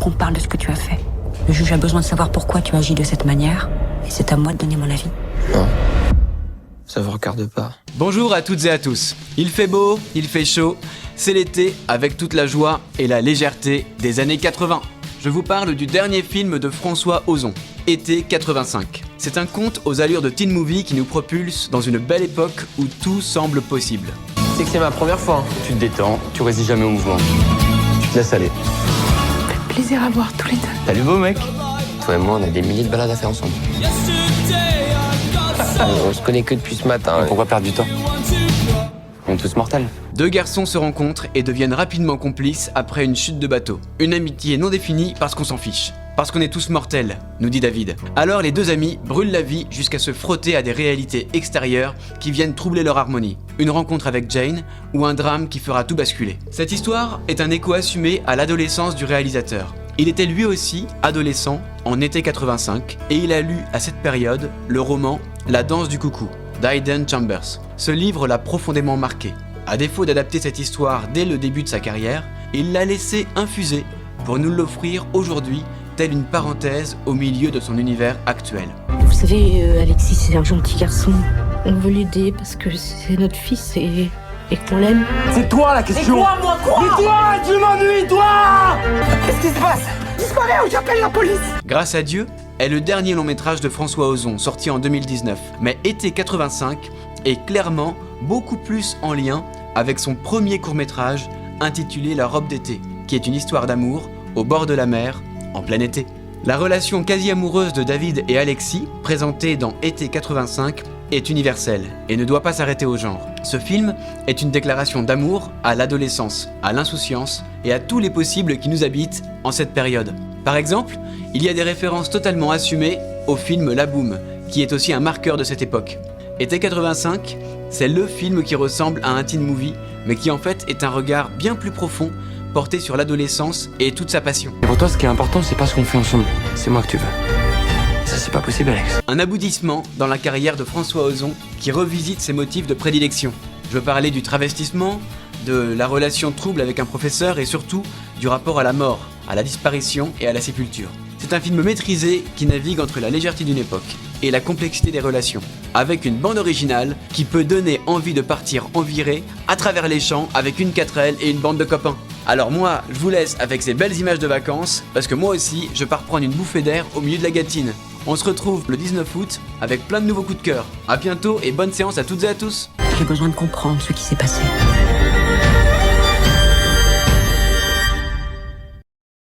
qu'on parle de ce que tu as fait. Le juge a besoin de savoir pourquoi tu agis de cette manière, et c'est à moi de donner mon avis. Non, ça vous regarde pas. Bonjour à toutes et à tous. Il fait beau, il fait chaud, c'est l'été avec toute la joie et la légèreté des années 80. Je vous parle du dernier film de François Ozon, Été 85. C'est un conte aux allures de teen movie qui nous propulse dans une belle époque où tout semble possible. C'est que c'est ma première fois. Tu te détends, tu résistes jamais au mouvement. Tu te laisses aller. Plaisir à voir tous les deux. T'as du beau mec. Toi et moi, on a des milliers de balades à faire ensemble. On se connaît que depuis ce matin. Mais pourquoi perdre du temps? On est tous mortels. Deux garçons se rencontrent et deviennent rapidement complices après une chute de bateau. Une amitié non définie parce qu'on s'en fiche. Parce qu'on est tous mortels, nous dit David. Alors les deux amis brûlent la vie jusqu'à se frotter à des réalités extérieures qui viennent troubler leur harmonie. Une rencontre avec Jane ou un drame qui fera tout basculer. Cette histoire est un écho assumé à l'adolescence du réalisateur. Il était lui aussi adolescent en été 85 et il a lu à cette période le roman La danse du coucou d'Aidan Chambers. Ce livre l'a profondément marqué. À défaut d'adapter cette histoire dès le début de sa carrière, il l'a laissé infuser pour nous l'offrir aujourd'hui, telle une parenthèse au milieu de son univers actuel. Vous savez, Alexis, c'est un gentil garçon. On veut l'aider parce que c'est notre fils et qu'on l'aime. C'est toi la question. Et quoi, moi, quoi? Mais toi, tu m'ennuies, toi. Qu'est-ce qui se passe? Disparais ou j'appelle la police. Grâce à Dieu est le dernier long métrage de François Ozon, sorti en 2019. Mais Été 85 est clairement beaucoup plus en lien avec son premier court-métrage intitulé La robe d'été, qui est une histoire d'amour au bord de la mer, en plein été. La relation quasi amoureuse de David et Alexis, présentée dans Été 85, est universelle et ne doit pas s'arrêter au genre. Ce film est une déclaration d'amour à l'adolescence, à l'insouciance et à tous les possibles qui nous habitent en cette période. Par exemple, il y a des références totalement assumées au film La Boum, qui est aussi un marqueur de cette époque. Été 85, c'est le film qui ressemble à un teen movie, mais qui en fait est un regard bien plus profond porté sur l'adolescence et toute sa passion. Et pour toi, ce qui est important, c'est pas ce qu'on fait ensemble. C'est moi que tu veux. Ça, c'est pas possible, Alex. Un aboutissement dans la carrière de François Ozon qui revisite ses motifs de prédilection. Je veux parler du travestissement, de la relation trouble avec un professeur et surtout du rapport à la mort, à la disparition et à la sépulture. C'est un film maîtrisé qui navigue entre la légèreté d'une époque et la complexité des relations, avec une bande originale qui peut donner envie de partir en virée à travers les champs avec une 4L et une bande de copains. Alors moi, je vous laisse avec ces belles images de vacances, parce que moi aussi, je pars prendre une bouffée d'air au milieu de la Gâtine. On se retrouve le 19 août avec plein de nouveaux coups de cœur. A bientôt et bonne séance à toutes et à tous. J'ai besoin de comprendre ce qui s'est passé.